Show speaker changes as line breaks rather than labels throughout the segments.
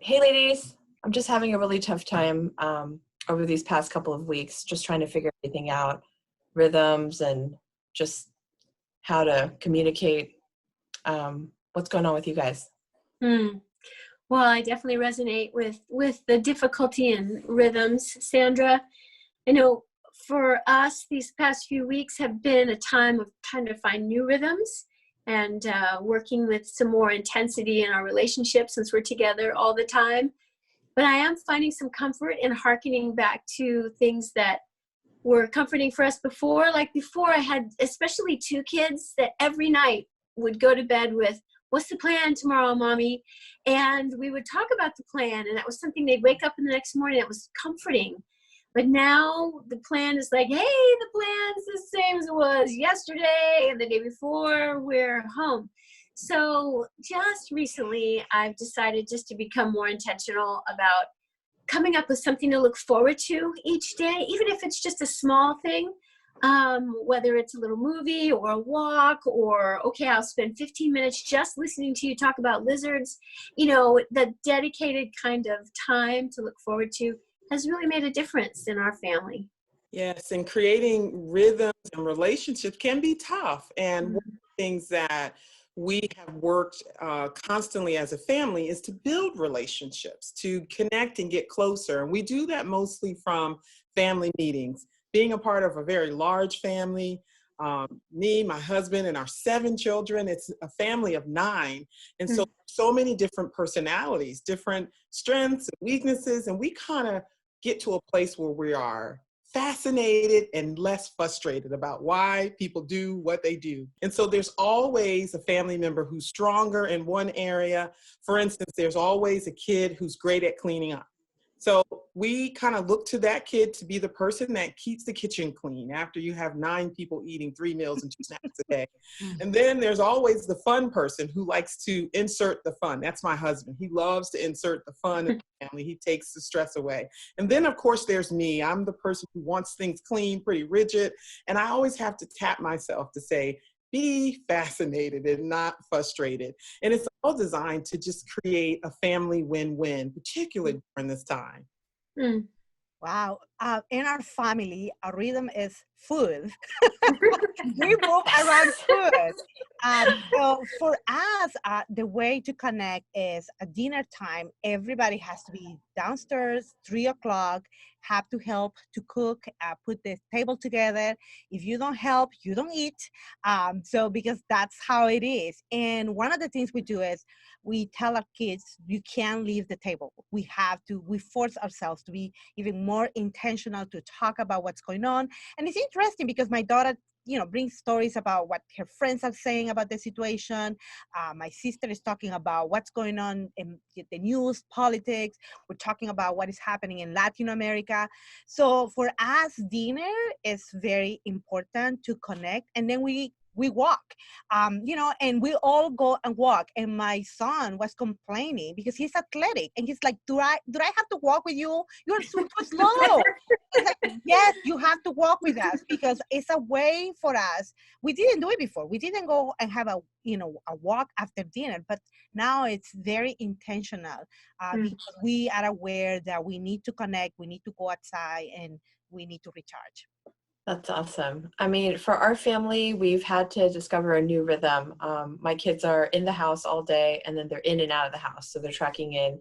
Hey ladies, I'm just having a really tough time over these past couple of weeks, just trying to figure everything out, rhythms and just how to communicate. What's going on with you guys?
Hmm. Well, I definitely resonate with the difficulty in rhythms, Sandra. I know for us, these past few weeks have been a time of trying to find new rhythms and working with some more intensity in our relationship since we're together all the time. But I am finding some comfort in hearkening back to things that were comforting for us before. Like before, I had especially two kids that every night would go to bed with, "What's the plan tomorrow, mommy?" And we would talk about the plan, and that was something they'd wake up in the next morning. It was comforting. But now the plan is like, hey, the plan's the same as it was yesterday and the day before we're home. So just recently, I've decided just to become more intentional about coming up with something to look forward to each day, even if it's just a small thing, whether it's a little movie or a walk, or, okay, I'll spend 15 minutes just listening to you talk about lizards. The dedicated kind of time to look forward to has really made a difference in our family.
Yes, and creating rhythms and relationships can be tough. And one of
Mhm.
the things that we have worked constantly as a family is to build relationships, to connect and get closer. And we do that mostly from family meetings. Being a part of a very large family, me, my husband, and our 7 children, it's a family of 9. And so,
Mm.
so many different personalities, different strengths and weaknesses. And we kind of get to a place where we are fascinated and less frustrated about why people do what they do. And so there's always a family member who's stronger in one area. For instance, there's always a kid who's great at cleaning up. So we kind of look to that kid to be the person that keeps the kitchen clean after you have 9 people eating 3 meals and 2 snacks a day. And then there's always the fun person who likes to insert the fun. That's my husband. He loves to insert the fun in the family. He takes the stress away. And then, of course, there's me. I'm the person who wants things clean, pretty rigid. And I always have to tap myself to say, be fascinated and not frustrated. And it's all designed to just create a family win-win, particularly during this time.
Mm.
Wow. In our family, our rhythm is food. We move around food. So for us, the way to connect is at dinner time. Everybody has to be downstairs, 3 o'clock, have to help to cook, put the table together. If you don't help, you don't eat. So because that's how it is. And one of the things we do is we tell our kids, you can't leave the table. We force ourselves to be even more intentional to talk about what's going on. And it's interesting because my daughter, brings stories about what her friends are saying about the situation. My sister is talking about what's going on in the news, politics. We're talking about what is happening in Latin America. So for us, dinner is very important to connect. And then we walk, and we all go and walk. And my son was complaining because he's athletic, and he's like, "Do I have to walk with you? You're so too slow." He's like, "Yes, you have to walk with us because it's a way for us." We didn't do it before. We didn't go and have a walk after dinner, but now it's very intentional
Mm.
because we are aware that we need to connect, we need to go outside, and we need to recharge.
That's awesome. I mean, for our family, we've had to discover a new rhythm. My kids are in the house all day and then they're in and out of the house. So they're tracking in,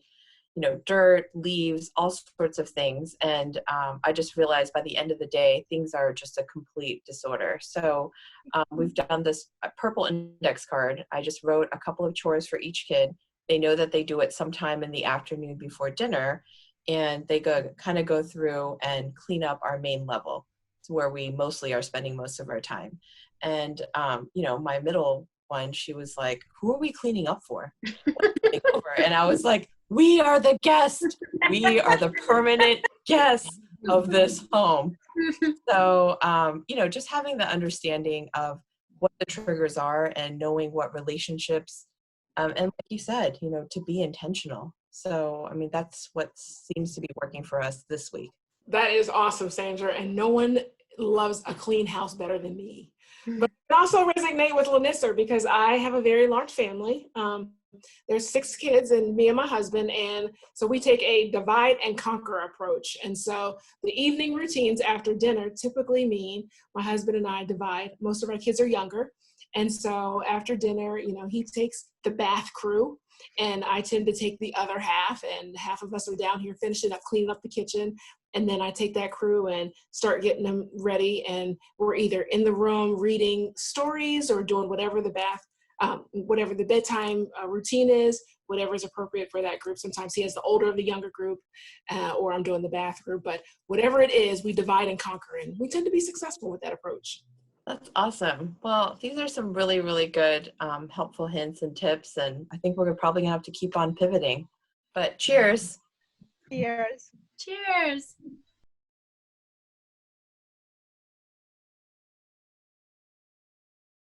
dirt, leaves, all sorts of things. And I just realized by the end of the day, things are just a complete disorder. So we've done this purple index card. I just wrote a couple of chores for each kid. They know that they do it sometime in the afternoon before dinner. And they kind of go through and clean up our main level. It's where we mostly are spending most of our time. And, my middle one, she was like, who are we cleaning up for? Over? And I was like, we are the guest. We are the permanent guests of this home. So, just having the understanding of what the triggers are and knowing what relationships, and like you said, to be intentional. So, I mean, that's what seems to be working for us this week.
That is awesome, Sandra. And no one loves a clean house better than me. But I also resonate with Lanissa because I have a very large family. there's 6 kids and me and my husband, and so we take a divide and conquer approach. And so the evening routines after dinner typically mean my husband and I divide. Most of our kids are younger, and so after dinner, he takes the bath crew, and I tend to take the other half, and half of us are down here finishing up, cleaning up the kitchen. And then I take that crew and start getting them ready. And we're either in the room reading stories or doing whatever whatever the bedtime routine is, whatever is appropriate for that group. Sometimes he has the older of the younger group, or I'm doing the bath group. But whatever it is, we divide and conquer. And we tend to be successful with that approach.
That's awesome. Well, these are some really, really good helpful hints and tips. And I think we're probably going to have to keep on pivoting. But cheers.
Cheers.
Cheers.